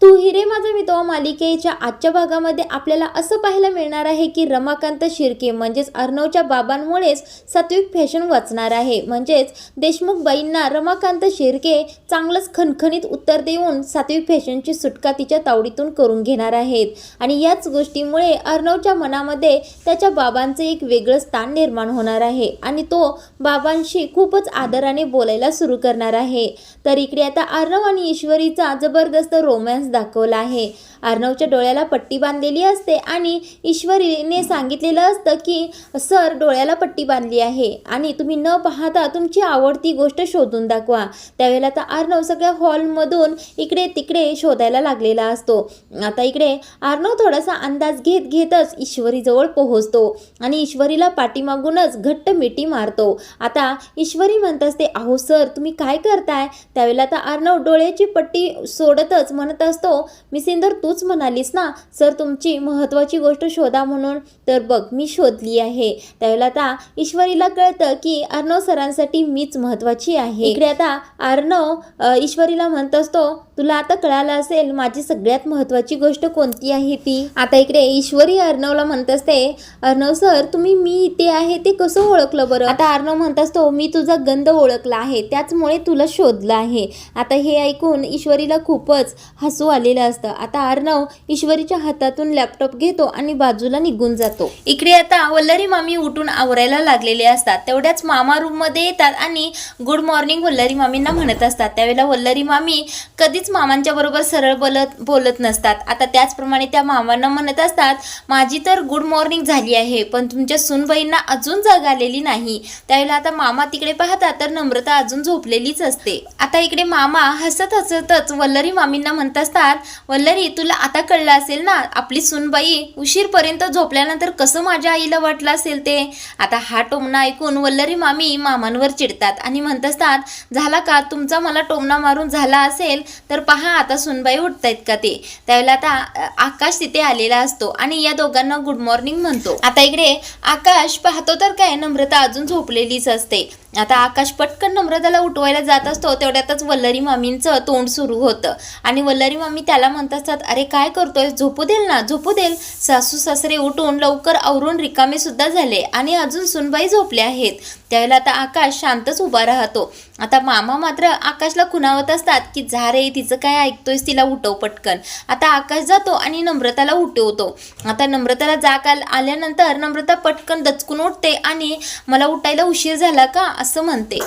तू हिरे माझा विधवा मालिकेच्या आजच्या भागामध्ये आपल्याला असं पाहायला मिळणार आहे की रमाकांत शिर्के म्हणजेच अर्णवच्या बाबांमुळेच सात्विक फॅशन वाचणार आहे। म्हणजेच देशमुख बाईंना रमाकांत शिर्के चांगलंच खणखणीत उत्तर देऊन सात्विक फॅशनची सुटका तिच्या तावडीतून करून घेणार आहेत आणि याच गोष्टीमुळे अर्णवच्या मनामध्ये त्याच्या बाबांचे एक वेगळं स्थान निर्माण होणार आहे आणि तो बाबांशी खूपच आदराने बोलायला सुरू करणार आहे। तर इकडे आता अर्णव आणि ईश्वरीचा जबरदस्त रोमॅन्स दाखवला आहे। अर्णवच्या डोळ्याला पट्टी बांधलेली असते आणि ईश्वरीने सांगितलेलं असतं की सर डोळ्याला पट्टी बांधली आहे आणि तुम्ही न पाहता तुमची आवडती गोष्ट शोधून दाखवा। त्यावेळेला तर अर्णव सगळ्या हॉलमधून इकडे तिकडे शोधायला लागलेला असतो। आता इकडे अर्णव थोडासा अंदाज घेतच ईश्वरीजवळ पोहोचतो आणि ईश्वरीला पाठीमागूनच घट्ट मिठी मारतो। आता ईश्वरी म्हणत असते, अहो सर तुम्ही काय करताय? त्यावेळेला तर अर्णव डोळ्याची पट्टी सोडतच म्हणत असतो, मिसिंदर तूच म्हणालीस ना सर तुमची महत्त्वाची गोष्ट शोधा म्हणून, तर बघ मी शोधली आहे। त्यावेळेला आता ईश्वरीला कळतं की अर्णव सरांसाठी मीच महत्त्वाची आहे। इकडे आता अर्णव ईश्वरीला म्हणत असतो, तुला आता कळालं असेल माझी सगळ्यात महत्त्वाची गोष्ट कोणती आहे ती। आता इकडे ईश्वरी अर्णवला म्हणत असते, अर्णव सर तुम्ही मी इथे आहे ते कसं ओळखलं बरं? आता अर्णव म्हणत असतो, मी तुझा गंध ओळखला आहे त्याचमुळे तुला शोधलं आहे। आता हे ऐकून ईश्वरीला खूपच हसू आलेलं असतं। आता अर्णव ईश्वरीच्या हातातून लॅपटॉप घेतो आणि बाजूला निघून जातो। इकडे आता वल्लरी मामी उठून आवरायला लागलेले असतात। तेवढ्याच मामा रूम मध्ये येतात आणि गुड मॉर्निंग वल्लरी मामींना म्हणत असतात। त्यावेळेला वल्लरी मामी कधीच मामांच्या बरोबर सरळ बोलत नसतात। आता त्याचप्रमाणे त्या मामांना म्हणत असतात, माझी तर गुड मॉर्निंग झाली आहे पण तुमच्या सूनबाईंना अजून जाग आलेली नाही। त्यावेळेला आता मामा तिकडे पाहतात तर नम्रता अजून झोपलेलीच असते। आता इकडे मामा हसतच वल्लरी मामींना म्हणत असतात, वल्लरी तुला आता कळलं असेल ना आपली सूनबाई उशीरपर्यंत झोपल्यानंतर कसं माझ्या आईला वाटलं असेल ते। आता हा टोमणा ऐकून वल्लरी मामी मामांवर चिडतात आणि म्हणत असतात, झाला का तुमचा मला टोमणा मारून झाला असेल तर पहा आता सूनबाई उठतायत का ते। त्यावेळेला आता आकाश तिथे आलेला असतो आणि या दोघांना गुड मॉर्निंग म्हणतो। आता इकडे आकाश पाहतो तर काय नम्रता अजून झोपलेलीच असते। आता आकाश पटकन नम्रताला उठवायला जात असतो तेवढ्यातच वल्लरी मामींचं तोंड सुरू होतं आणि वल्लरी मामी त्याला म्हणत असतात, अरे काय करतोय, झोपू देल ना झोपू देल। सासू सासरे उठून लवकर आवरून रिकामे सुद्धा झाले आणि अजून सुनबाई झोपल्या आहेत। त्यावेळेला आता आकाश शांतच उभा राहतो। आता मामा मात्र आकाशला खुणावत असतात की जा रे तिचं काय ऐकतोयस, तिला उठव पटकन। आता आकाश जातो आणि नम्रताला उठवतो। आता नम्रताला जाग आल्यानंतर नम्रता पटकन दचकून उठते आणि मला उठायला उशीर झाला का असं म्हणते।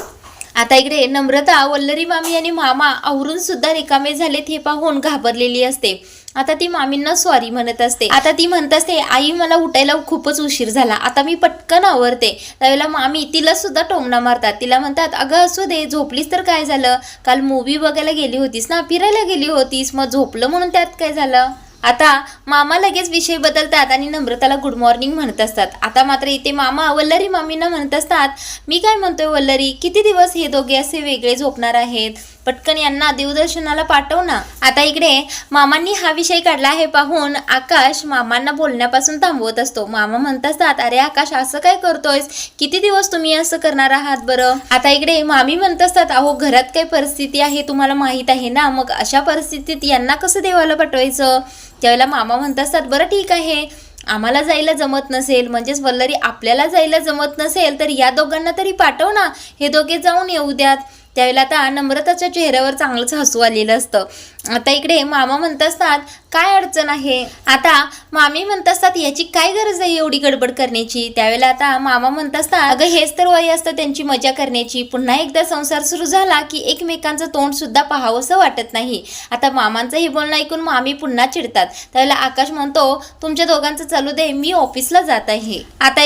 आता इकडे नम्रता वल्लरी मामी आणि मामा आवरून सुद्धा रिकामे झालेत हे पाहून घाबरलेली असते। आता ती मामींना सॉरी म्हणत असते। आता ती म्हणत असते, आई मला उठायला खूपच उशीर झाला आता मी पटकन आवरते। त्यावेळेला मामी तिला सुद्धा टोमणा मारतात, तिला म्हणतात, अगं असू दे झोपलीस तर काय झालं, काल मूवी बघायला गेली होतीस ना, फिरायला गेली होतीस, मग झोपलं म्हणून त्यात काय झालं। आता मामा लगेच विषय बदलतात आणि नम्रताला गुड मॉर्निंग म्हणत असतात। आता मात्र इथे मामा वल्लरी मामींना म्हणत असतात, मी काय म्हणतोय वल्लरी, किती दिवस हे दोघे असे वेगळे झोपणार आहेत, पटकन यांना देवदर्शनाला पाठव ना। आता इकडे मामांनी हा विषय काढला हे पाहून आकाश मामांना बोलण्यापासून थांबवत असतो। मामा म्हणत असतात, अरे आकाश असं काय करतोयस, किती दिवस तुम्ही असं करणार आहात बरं। आता इकडे मामी म्हणत असतात, अहो घरात काय परिस्थिती आहे तुम्हाला माहित आहे ना, मग अशा परिस्थितीत यांना कसं देवाला पाठवायचं। त्यावेळेला मामा म्हणत असतात, बरं ठीक आहे आम्हाला जायला जमत नसेल, म्हणजेच वल्लरी आपल्याला जायला जमत नसेल तर या दोघांना तरी पाठव ना, हे दोघे जाऊन येऊ द्यात। त्यावेळेला आता नम्रताच्या चेहऱ्यावर चांगलंच हसू आलेलं असतं। आता इकडे मामा म्हणत असतात, काय अडचण आहे। आता मामी म्हणत असतात, याची काय गरज आहे एवढी गडबड करण्याची। त्यावेळेला आता मामा म्हणत असतात, अगं हेच तर वय असतं त्यांची मजा करण्याची, पुन्हा एकदा संसार सुरू झाला की एकमेकांचं तोंड सुद्धा पाहावंसं वाटत नाही। आता मामांचं हे बोलणं ऐकून मामी पुन्हा चिडतात। त्यावेळेला आकाश म्हणतो, तुमच्या दोघांचं चालू दे मी ऑफिसला जात आहे। आता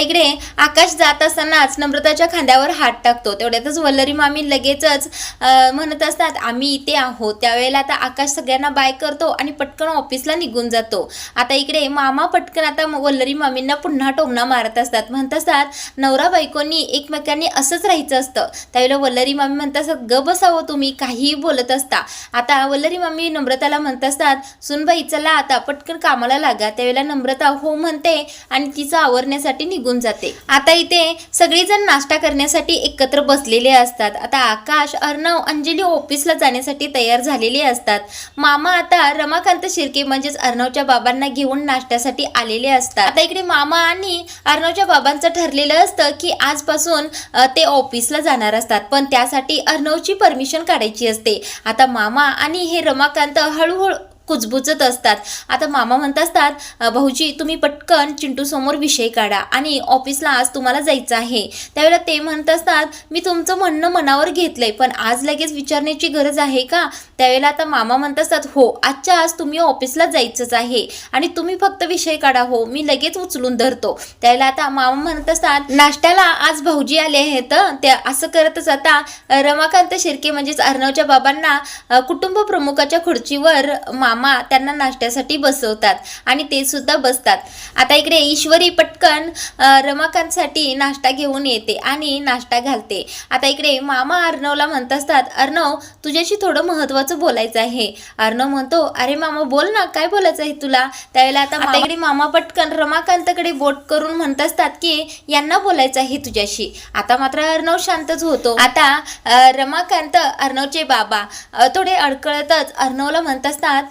आकाश जात असतानाच नम्रताच्या खांद्यावर हात टाकतो। तेवढ्यातच वल्लरी मामी लगेचच म्हणत असतात, आम्ही इथे आहोत। त्यावेळेला आता आकाश सगळ्यांना बाय करतो आणि पटकन ऑफिसला निघून जातो। आता इकडे मामा पटकन आता वल्लरी मामींना पुन्हा टोमणा मारत असतात, म्हणत असतात, नवरा बायकोनी एकमेकांनी असंच राहायचं असतं। त्यावेळेला वल्लरी मामी म्हणत असतात, ग बसावं तुम्ही काहीही बोलत असता। आता वल्लरी मामी नम्रताला म्हणत असतात, सुनबाई चला आता पटकन कामाला लागा। त्यावेळेला नम्रता हो म्हणते आणि तिचं आवरण्यासाठी निघून जाते। आता इथे सगळेजण नाश्ता करण्यासाठी एकत्र बसलेले असतात। आता आकाश, अर्णव, अंजली ऑफिसला जाण्यासाठी तयार झालेले असतात। मामा आता रमाकांत शिर्के म्हणजेच अर्णवच्या बाबांना घेऊन नाश्त्यासाठी आलेले असतात. आता इकडे मामा आणि अर्णवच्या बाबांचं ठरलेलं असतं की आजपासून ते ऑफिसला जाणार असतात, पण त्यासाठी अर्णवची परमिशन काढायची असते. आता मामा आणि हे रमाकांत हळूहळू कुजबुजत असतात. आता मामा म्हणत असतात, भाऊजी तुम्ही पटकन चिंटू समोर विषय काढा आणि ऑफिसला आज तुम्हाला जायचं आहे. त्यावेळेला ते म्हणत असतात, मी तुमचं म्हणणं मनावर घेतलंय, पण आज लगेच विचारण्याची गरज आहे का? त्यावेळेला आता मामा म्हणत असतात, हो आजच्या आज तुम्ही ऑफिसला जायचंच आहे आणि तुम्ही फक्त विषय काढा, हो मी लगेच उचलून धरतो. त्यावेळेला आता मामा म्हणत असतात, नाश्त्याला आज भाऊजी आले आहेत. त्या असं करतच आता रमाकांत शिर्के म्हणजेच अर्णवच्या बाबांना कुटुंब प्रमुखाच्या खुर्चीवर मामा त्यांना नाश्त्यासाठी बसवतात आणि ते सुद्धा बसतात. आता इकडे ईश्वरी पटकन रमाकांतसाठी नाश्ता घेऊन येते आणि नाश्ता घालते. आता इकडे मामा अर्णवला म्हणत असतात, अर्णव तुझ्याशी थोडं महत्त्वाचं बोलायचं आहे. अर्णव म्हणतो, अरे मामा बोल ना, काय बोलायचं आहे तुला? त्यावेळेला आता इकडे मामा पटकन रमाकांतकडे बोट करून म्हणत असतात की यांना बोलायचं आहे तुझ्याशी. आता मात्र अर्णव शांतच होतो. आता रमाकांत अर्णवचे बाबा थोडे अडकळतच अर्णवला म्हणत असतात,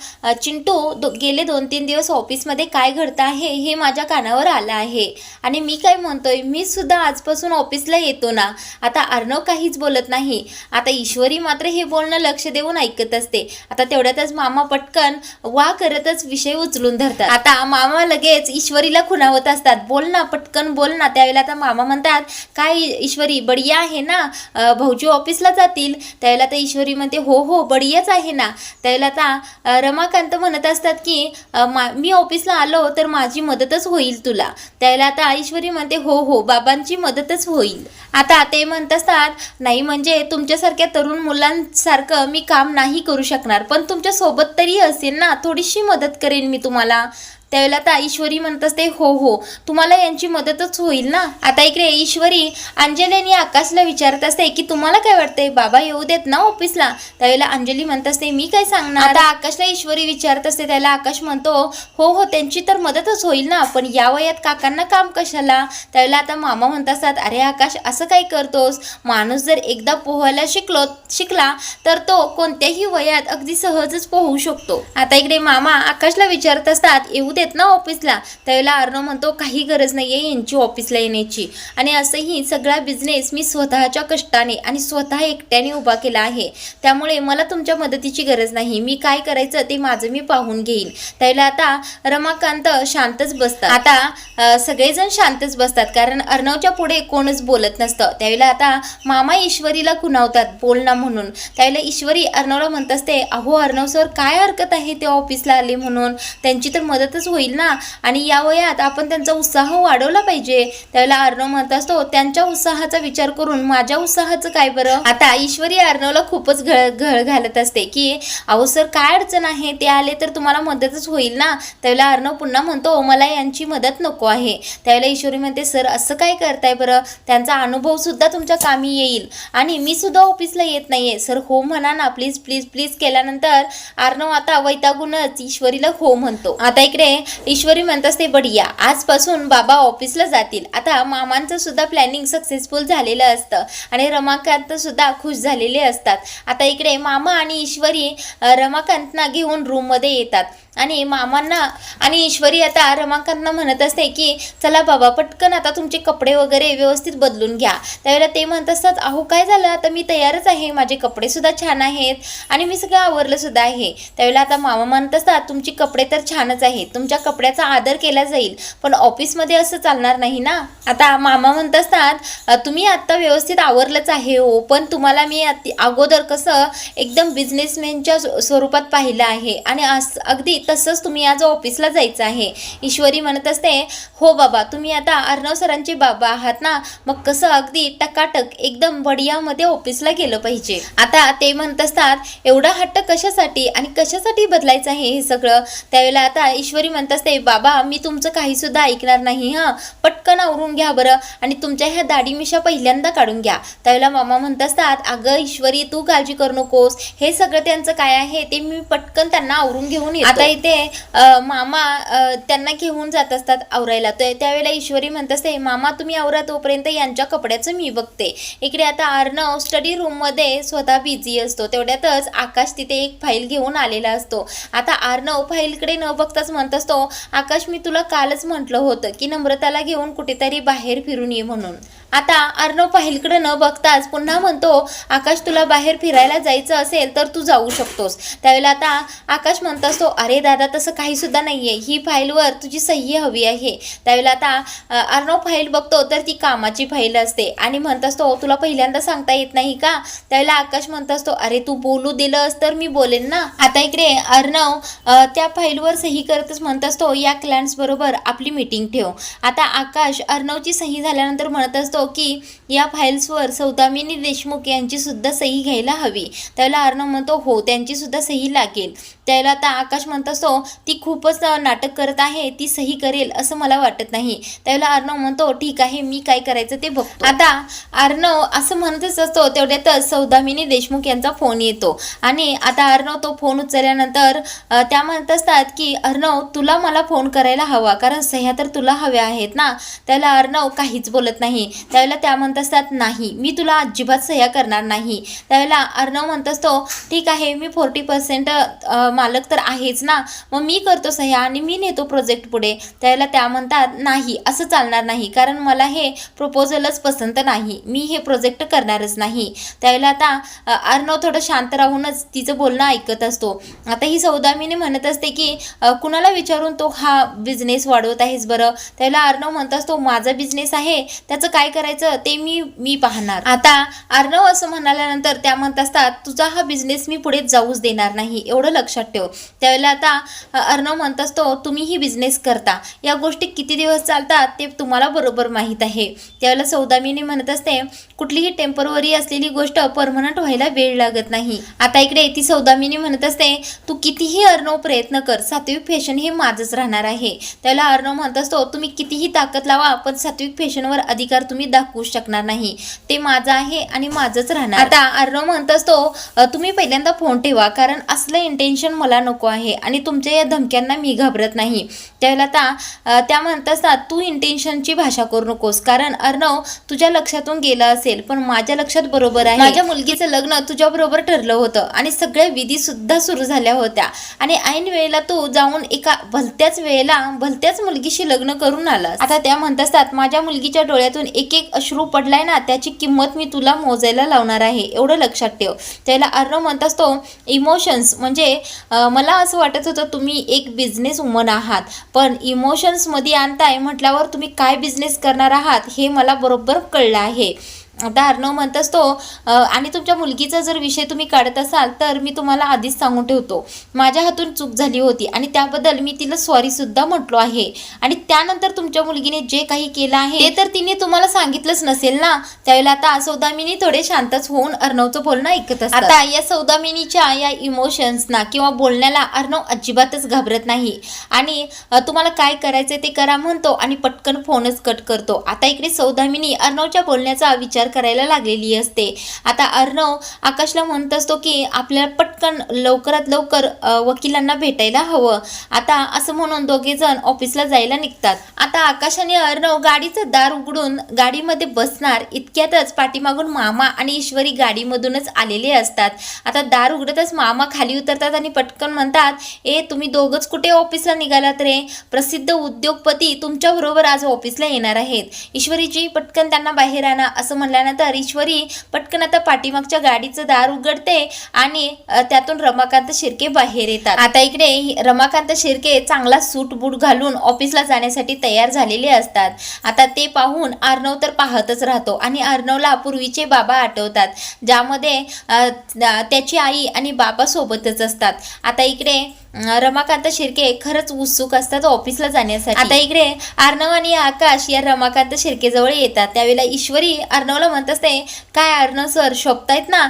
चिंटू गेले 2-3 दिवस ऑफिसमध्ये काय घडतं आहे हे माझ्या कानावर आलं आहे आणि मी काय म्हणतोय, मी सुद्धा आजपासून ऑफिसला येतो ना. आता अर्णव काहीच बोलत नाही. आता ईश्वरी मात्र हे बोलणं लक्ष देऊन ऐकत असते. आता तेवढ्यातच मामा पटकन वा करतच विषय उचलून धरतात. आता मामा लगेच ईश्वरीला खुणावत असतात, बोल ना पटकन बोल ना. त्यावेळेला आता मामा म्हणतात, काय ईश्वरी बढिया आहे ना, भाऊजी ऑफिसला जातील. त्यावेळेला आता ईश्वरी म्हणते, हो हो बढियाच आहे ना. त्यावेळेला आता रमाकांत म्हणत असतात की मी ऑफिसला आलो तर माझी मदतच होईल तुला. त्यावेळेला आता ईश्वरी म्हणते, हो हो बाबांची मदतच होईल. आता ते म्हणत असतात, नाही म्हणजे तुमच्यासारख्या तरुण मुलांसारखं मी काम नाही करू शकणार, पण तुमच्या सोबत तरी असेल ना, थोडीशी मदत करेन मी तुम्हाला. त्यावेळेला आता ईश्वरी म्हणत असते, हो हो तुम्हाला यांची मदतच होईल ना. आता इकडे ईश्वरी अंजली आणि आकाशला विचारत असते की तुम्हाला काय वाटतंय, बाबा येऊ देत ना ऑफिसला? त्यावेळेला अंजली म्हणत असते, मी काय सांगणार. आता आकाशला ईश्वरी विचारत असते. त्याला आकाश म्हणतो, हो हो त्यांची तर मदतच होईल ना, पण या वयात काकांना काम कशाला? त्यावेळेला आता मामा म्हणत असतात, अरे आकाश असं काय करतोस, माणूस जर एकदा पोहायला शिकला तर तो कोणत्याही वयात अगदी सहजच पोहू शकतो. आता इकडे मामा आकाशला विचारत असतात, येऊ देत ना ऑफिसला? त्यावेळेला अर्णव म्हणतो, काही गरज नाहीये यांची ऑफिसला येण्याची आणि असंही सगळा बिझनेस मी स्वतःच्या कष्टाने आणि स्वतः एकट्याने उभा केला आहे, त्यामुळे मला तुमच्या मदतीची गरज नाही. मी काय करायचं ते माझं मी पाहून घेईन. त्यावेळेला आता रमाकांत शांतच बसतात. आता सगळेजण शांतच बसतात कारण अर्णवच्या पुढे कोणच बोलत नसतं. त्यावेळेला आता मामा ईश्वरीला खुणावतात, बोल ना म्हणून. त्यावेळेला ईश्वरी अर्णवला म्हणत असते, अहो अर्णव सर काय हरकत आहे ते ऑफिसला आले म्हणून, त्यांची तर मदतच होईल ना आणि या वयात आपण त्यांचा उत्साह वाढवला पाहिजे. त्यावेळेला अर्णव म्हणत असतो, त्यांच्या उत्साहाचा विचार करून माझ्या उत्साहाचं काय बरं? आता ईश्वरी अर्णवला खूपच घळ घालत असते की अहो सर काय अडचण आहे, ते आले तर तुम्हाला मदतच होईल ना. त्यावेळेला अर्णव पुन्हा म्हणतो, मला यांची मदत नको आहे. त्यावेळेला ईश्वरी म्हणते, सर असं काय करताय बरं, त्यांचा अनुभव सुद्धा तुमच्या कामी येईल आणि मी सुद्धा ऑफिसला येत नाहीये. सर हो म्हणा ना प्लीज प्लीज प्लीज. केल्यानंतर अर्णव आता वैतागूनच ईश्वरीला हो म्हणतो. आता इकडे ईश्वरी म्हणत असते, बढिया आजपासून बाबा ऑफिसला जातील. आता मामांचं सुद्धा प्लॅनिंग सक्सेसफुल झालेलं असतं आणि रमाकांत सुद्धा खुश झालेले असतात. आता इकडे मामा आणि ईश्वरी रमाकांतना घेऊन रूममध्ये येतात आणि मामांना आणि ईश्वरी आता रमाकांतना म्हणत असते की चला बाबा पटकन आता तुमचे कपडे वगैरे व्यवस्थित बदलून घ्या. त्यावेळेला ते म्हणत असतात, अहो काय झालं, आता मी तयारच आहे, माझे कपडे सुद्धा छान आहेत आणि मी सगळं आवरलं सुद्धा आहे. त्यावेळेला आता मामा म्हणत असतात, तुमची कपडे तर छानच आहेत, तुमच्या कपड्याचा आदर केला जाईल, पण ऑफिसमध्ये असं चालणार नाही ना. आता मामा म्हणत असतात, तुम्ही आत्ता व्यवस्थित आवरलंच आहे हो, पण तुम्हाला मी अगोदर कसं एकदम बिझनेसमॅनच्या स्वरूपात पाहिलं आहे आणि अगदी तसंच तुम्ही आज ऑफिसला जायचं आहे. ईश्वरी म्हणत असते, हो बाबा तुम्ही आता अर्णव सरांचे बाबा आहात ना, मग कसं अगदी टकाटक एकदम बढियामध्ये ऑफिसला गेलं पाहिजे. आता ते म्हणत असतात, एवढा हट्ट कशासाठी आणि कशासाठी बदलायचं आहे हे सगळं? त्यावेळेला आता ईश्वरी म्हणत असते, बाबा मी तुमचं काही सुद्धा ऐकणार नाही, हां पटकन आवरून घ्या बरं आणि तुमच्या ह्या दाढी मिशा पहिल्यांदा काढून घ्या. त्यावेळेला मामा म्हणत असतात, अगं ईश्वरी तू काळजी करू नकोस, हे सगळं त्यांचं काय आहे ते मी पटकन त्यांना आवरून घेऊन येतो. आता इथे मामा त्यांना घेऊन जात असतात आवरायला. तर त्यावेळेला ईश्वरी म्हणत असते, मामा तुम्ही आवरा, तोपर्यंत यांच्या कपड्याचं मी बघते. इकडे आता अर्णव स्टडी रूममध्ये स्वतः बिझी असतो. तेवढ्यातच आकाश तिथे एक फाईल घेऊन आलेला असतो. आता अर्णव फाईलकडे न बघताच म्हणत असतो, आकाश मी तुला कालच म्हटलं होतं की नम्रताला घेऊन कुठेतरी बाहेर फिरून ये म्हणून. आता अर्णव फाईलकडे न बघताच पुन्हा म्हणतो, आकाश तुला बाहेर फिरायला जायचं असेल तर तू जाऊ शकतोस. त्यावेळेला आता आकाश म्हणत असतो, अरे दादा तसं काही सुद्धा नाहीये, ही फाईलवर तुझी सही हवी आहे. त्यावेळेला आता अर्णव फाईल बघतो तर ती कामाची फाईल असते आणि म्हणत असतो, तुला पहिल्यांदा सांगता येत नाही का? त्यावेळेला आकाश म्हणत असतो, अरे तू बोलू दिलंस तर मी बोलेन ना. आता इकडे अर्णव त्या फाईलवर सही करतच म्हणत असतो, या क्लायंट्स बरोबर आपली मीटिंग ठेव. आता आकाश अर्णवची सही झाल्यानंतर म्हणत असतो की या फाईल्सवर सौदामिनी देशमुख यांची सुद्धा सही घ्यायला हवी. त्यावेळेला अर्णव म्हणतो, हो त्यांची सुद्धा सही लागेल. त्यावेळेला आता आकाश म्हणत असतो, ती खूपच नाटक करत आहे, ती सही करेल असं मला वाटत नाही. त्यावेळेला अर्णव म्हणतो, ठीक आहे मी काय करायचं ते बघतो. आता अर्णव असं म्हणतच असतो, तेवढ्यातच सौदामिनी देशमुख यांचा फोन येतो आणि आता अर्णव तो फोन उचलल्यानंतर त्या म्हणत असतात की अर्णव तुला मला फोन करायला हवा, कारण सह्या तर तुला हव्या आहेत ना. त्याला अर्णव काहीच बोलत नाही. त्यावेळेला त्या म्हणत असतात, नाही मी तुला अजिबात सह्या करणार नाही. त्यावेळेला अर्णव म्हणत असतो, ठीक आहे मी 40% मालक तर आहेच ना, मग मी करतो सह्या आणि मी नेतो प्रोजेक्ट पुढे. त्यावेळेला त्या म्हणतात, नाही असं चालणार नाही, कारण मला हे प्रपोजलच पसंत नाही, मी हे प्रोजेक्ट करणारच नाही. त्यावेळेला आता अर्णव थोडं शांत राहूनच तिचं बोलणं ऐकत असतो. आता ही सौदामिनी म्हणत असते की कुणाला विचारून तो हा बिझनेस वाढवत आहेस बरं? त्यावेळेला अर्णव म्हणत असतो, माझा बिझनेस आहे, त्याचं काय करायचं ते मी पाहणार. आता अर्णव असं म्हणाल्यानंतर त्या म्हणत असतात, तुझा हा बिझनेस मी पुढे जाऊच देणार नाही, एवढं लक्षात ठेव. त्यावेळेला आता अर्णव म्हणत असतो, तुम्ही ही बिझनेस करता, या गोष्टी किती दिवस चालतात ते तुम्हाला बरोबर माहीत आहे. त्यावेळेला सौदामिनी म्हणत असते, कुठलीही टेम्पररी असलेली गोष्ट परमनंट व्हायला वेळ लागत नाही. आता इकडे ती सौदामिनी म्हणत असते, तू कितीही अर्णव प्रयत्न कर, सात्विक फॅशन हे माझंच राहणार आहे. त्याला अर्णव म्हणत असतो, तुम्ही कितीही ताकद लावा पण सात्विक फॅशनवर अधिकार तुम्ही दाखवू शकणार नाही, ते माझं आहे आणि माझंच राहणार. आता अर्णव म्हणत असतो, तुम्ही पहिल्यांदा फोन ठेवा, कारण असलं इंटेन्शन मला नको आहे आणि तुमच्या या धमक्यांना मी घाबरत नाही. त्यावेळेला आता त्या म्हणत असतात, तू इंटेन्शनची भाषा करू नकोस, कारण अर्णव तुझ्या लक्षातून गेलं असेल पण माझ्या लक्षात बरोबर आहे. माझ्या मुलगीचं लग्न तुझ्या बरोबर ठरलं होतं आणि सगळ्या विधी सुद्धा सुरू झाल्या होत्या आणि ऐन वेळेला तू जाऊन एका भलत्याच वेळेला भलत्याच मुलगीशी लग्न करून आलास. आता त्या म्हणत असतात, माझ्या मुलगीच्या डोळ्यातून एक एक अश्रू पडलाय ना, त्याची किंमत मी तुला मोजायला लावणार आहे, एवढं लक्षात ठेव. त्याला अर्णव म्हणत असतो, इमोशन्स म्हणजे मला असं वाटत होतं तुम्ही एक बिझनेस वुमन आहात, पण इमोशन्समध्ये आणताय म्हटल्यावर तुम्ही काय बिझनेस करणार आहात हे मला बरोबर कळलं आहे. आता अर्णव म्हणत असतो, आणि तुमच्या मुलगीचा जर विषय तुम्ही काढत असाल तर मी तुम्हाला आधीच सांगून ठेवतो, माझ्या हातून चूक झाली होती आणि त्याबद्दल मी तिला सॉरी सुद्धा म्हटलो आहे आणि त्यानंतर तुमच्या मुलगीने जे काही केलं आहे ते तर तिने तुम्हाला सांगितलंच नसेल ना. त्यावेळेला आता सौदामिनी थोडे शांतच होऊन अर्णवचं बोलणं ऐकत असतात. आता या सौदामिनीच्या या इमोशन्सना किंवा बोलण्याला अर्णव अजिबातच घाबरत नाही आणि तुम्हाला काय करायचं ते करा म्हणतो आणि पटकन फोनच कट करतो. आता इकडे सौदामिनी अर्णवच्या बोलण्याचा विचार करायला लागलेली असते. आता अर्णव आकाशला म्हणत असतो की आपल्याला पटकन लवकरात लवकर वकिलांना भेटायला हवं. आता असं म्हणून दोघे जण ऑफिसला जायला निघतात. आता आकाश आणि अर्णव गाडीचं दार उघडून गाडीमध्ये बसणार इतक्यातच पाठीमागून मामा आणि ईश्वरी गाडीमधूनच आलेले असतात. आता दार उघडतच मामा खाली उतरतात आणि पटकन म्हणतात, तुम्ही दोघंच कुठे ऑफिसला निघालात रे? प्रसिद्ध उद्योगपती तुमच्या बरोबर आज ऑफिसला येणार आहेत. ईश्वरीजी पटकन त्यांना बाहेर आणा असं म्हणल्यानंतर ईश्वरी पटकन आता पाठीमागच्या गाडीचं दार उघडते आणि त्यातून रमाकांत शिर्के बाहेर येतात. आता इकडे रमाकांत शिर्के चांगला सूट बूट घालून ऑफिसला जाण्यासाठी तयार झालेले असतात. आता ते पाहून अर्णव तर पाहतच राहतो आणि अर्णवला पूर्वीचे बाबा आठवतात, ज्यामध्ये त्याची आई आणि बाबा सोबतच असतात. आता इकडे रमाकांत शिर्के खरंच उत्सुक असतात ऑफिसला जाण्यासाठी. आता इकडे अर्णव आणि आकाश या रमाकांत शिर्के जवळ येतात. त्यावेळेला ईश्वरी अर्णवला म्हणत असते, काय अर्णव सर शोभतायत ना,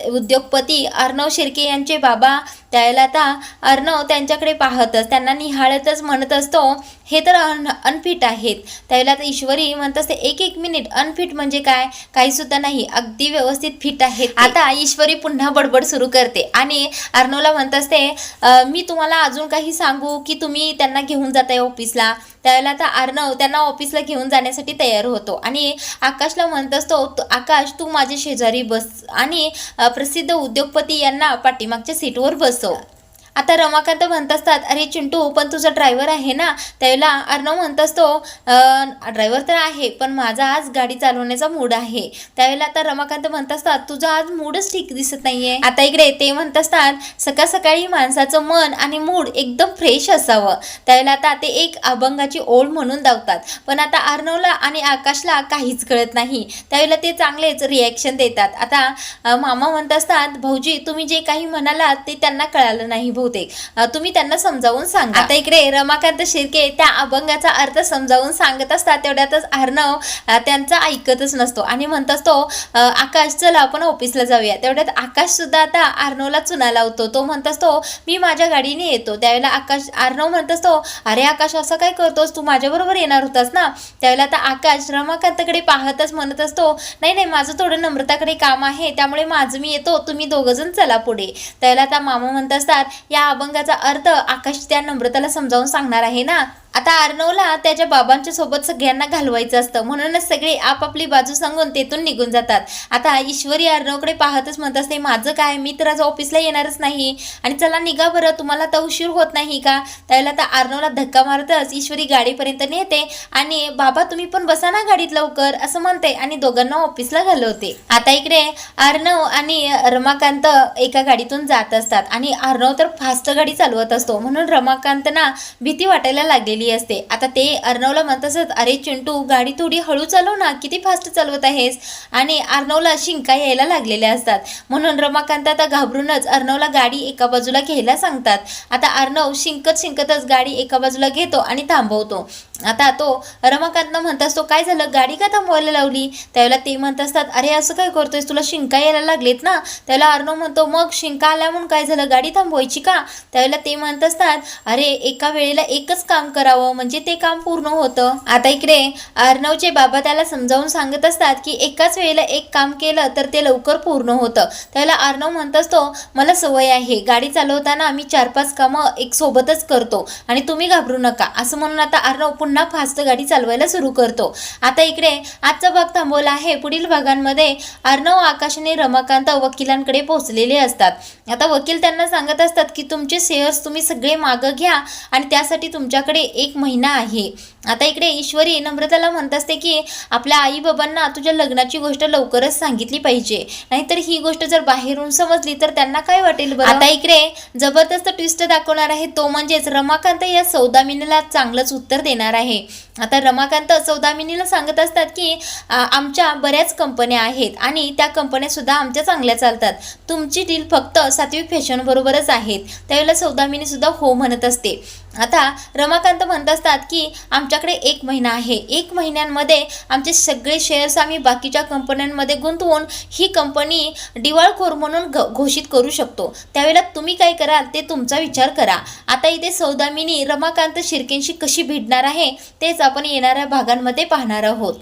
उद्योगपती अर्णव शिर्के यांचे बाबा त्यावेळेला आता अर्णव त्यांच्याकडे पाहतच त्यांना निहाळतच म्हणत असतो, हे तर अनफिट आहेत. त्यावेळेला आता ईश्वरी म्हणत असते, एक मिनिट, अनफिट म्हणजे काय? काही सुद्धा नाही, अगदी व्यवस्थित फिट आहेत. आता ईश्वरी पुन्हा बडबड सुरू करते आणि अर्णवला म्हणत असते, मी तुम्हाला अजून काही सांगू की तुम्ही त्यांना घेऊन जाताय ऑफिसला? त्यावेळेला आता अर्णव त्यांना ऑफिसला घेऊन जाण्यासाठी तयार होतो आणि आकाशला म्हणत असतो, आकाश तू माझ्या शेजारी बस आणि प्रसिद्ध उद्योगपती यांना पाठीमागच्या सीटवर बसव. आता रमाकांत म्हणत असतात, अरे चिंटू पण तुझा ड्रायव्हर आहे ना? त्यावेळेला अर्णव म्हणत असतो, ड्रायव्हर तर आहे पण माझा आज गाडी चालवण्याचा मूड आहे. त्यावेळेला आता रमाकांत म्हणत असतात, तुझा आज मूडच ठीक दिसत नाहीये. आता इकडे ते म्हणत असतात, सकाळ सकाळी माणसाचं मन आणि मूड एकदम फ्रेश असावं. त्यावेळेला आता ते एक अभंगाची ओळ म्हणून धावतात, पण आता अर्णवला आणि आकाशला काहीच कळत नाही. त्यावेळेला ते चांगलेच रिॲक्शन देतात. आता मामा म्हणत असतात, भाऊजी तुम्ही जे काही म्हणालात ते त्यांना कळालं नाही, तुम्ही त्यांना समजावून सांगा. आता इकडे रमाकांत शिर्के त्या अभंगाचा अर्थ समजावून सांगत असतात. तेवढ्यातच अर्णव त्यांचा ऐकतच नसतो आणि म्हणत असतो, आकाश चला आपण ऑफिसला जाऊया. तेवढ्यात आकाश सुद्धा आता अर्णवला चुना लावतो. तो म्हणत असतो, मी माझ्या गाडीने येतो. त्यावेळेला अर्णव म्हणत असतो, अरे आकाश असं काय करतोस, तू माझ्याबरोबर येणार होतास ना? त्यावेळेला आता आकाश रमाकांतकडे पाहतच म्हणत असतो, नाही माझं थोडं नम्रताकडे काम आहे, त्यामुळे माझं मी येतो, तुम्ही दोघंजण चला पुढे. त्यावेळेला आता मामा म्हणत असतात, या अभंगाचा अर्थ आकाश त्या नम्रताला समजावून सांगणार आहे ना? आता अर्णवला त्याच्या बाबांच्या सोबत सगळ्यांना घालवायचं असतं, म्हणूनच सगळे आपापली बाजू सांगून तेथून निघून जातात. आता ईश्वरी अर्णवकडे पाहतच म्हणत असते, माझं काय, मी तर आज ऑफिसला येणारच नाही आणि चला निघा बरं, तुम्हाला तर उशीर होत नाही का? त्यावेळेला आता अर्णवला धक्का मारतच ईश्वरी गाडीपर्यंत नेते आणि बाबा तुम्ही पण बसा ना गाडीत लवकर असं म्हणते आणि दोघांना ऑफिसला घालवते. आता इकडे अर्णव आणि रमाकांत एका गाडीतून जात असतात आणि अर्णव तर फास्ट गाडी चालवत असतो, म्हणून रमाकांतना भीती वाटायला लागलेली असते. आता ते अर्णवला म्हणत असत, अरे चिंटू गाडी थोडी हळू चालव ना, किती फास्ट चालवत आहेस? आणि अर्णवला शिंका यायला लागलेल्या असतात, म्हणून रमाकांत आता घाबरूनच अर्णवला गाडी एका बाजूला घ्यायला सांगतात. आता अर्णव शिंकतच गाडी एका बाजूला घेतो आणि थांबवतो. आता तो रमाकांतनं म्हणत असतो, काय झालं, गाडी का थांबवायला लावली? त्यावेळेला ते म्हणत असतात, अरे असं काय करतोयस, तुला शिंका यायला लागलेत ना? त्यावेळेला अर्णव म्हणतो, मग शिंका आल्या म्हणून काय झालं, गाडी थांबवायची का? त्यावेळेला ते म्हणत असतात, अरे एका वेळेला एकच काम करावं म्हणजे ते काम पूर्ण होतं. आता इकडे अर्णवचे बाबा त्याला समजावून सांगत असतात की एकाच वेळेला एक काम केलं तर ते लवकर पूर्ण होतं. त्यावेळेला अर्णव म्हणत असतो, मला सवय आहे, गाडी चालवताना मी 4-5 कामं एक सोबतच करतो आणि तुम्ही घाबरू नका असं म्हणून आता अर्णव पुन्हा फास्ट गाडी चालवायला सुरू करतो. आता इकडे आजचा भाग थांबवला आहे. पुढील भागांमध्ये अर्णव, आकाश आणि रमाकांत वकिलांकडे पोहोचलेले असतात. आता वकील त्यांना सांगत असतात की तुमचे शेअर्स तुम्ही सगळे मागं घ्या आणि त्यासाठी तुमच्याकडे 1 महिना आहे. आता इकडे ईश्वरी नम्रताला म्हणत असते की आपल्या आई बाबांना तुझ्या लग्नाची गोष्ट लवकरच सांगितली पाहिजे, नाहीतर ही गोष्ट जर बाहेरून समजली तर त्यांना काय वाटेल बरं? आता इकडे जबरदस्त ट्विस्ट दाखवणार आहे, तो म्हणजेच रमाकांत या सौदामिनीला चांगलंच उत्तर देणार आहे. आता रमाकांत सौदामिनीला सांगत असतात की आमच्या बऱ्याच कंपन्या आहेत आणि त्या कंपन्या सुद्धा आमच्या चांगल्या चालतात, तुमची डील फक्त सात्विक फॅशन बरोबरच आहेत. त्यावेळेला सौदामिनी सुद्धा हो म्हणत असते. आता रमाकांत म्हणत असतात की आमच्याकडे 1 महिना आहे, 1 महिन्यांमध्ये आमचे सगळे शेअर्स आम्ही बाकीच्या कंपन्यांमध्ये गुंतवून ही कंपनी दिवाळखोर म्हणून घोषित करू शकतो. त्यावेळेला तुम्ही काय कराल ते तुमचा विचार करा. आता इथे सौदामिनी रमाकांत शिर्केंशी कशी भिडणार आहे तेच आपण येणाऱ्या भागांमध्ये पाहणार आहोत.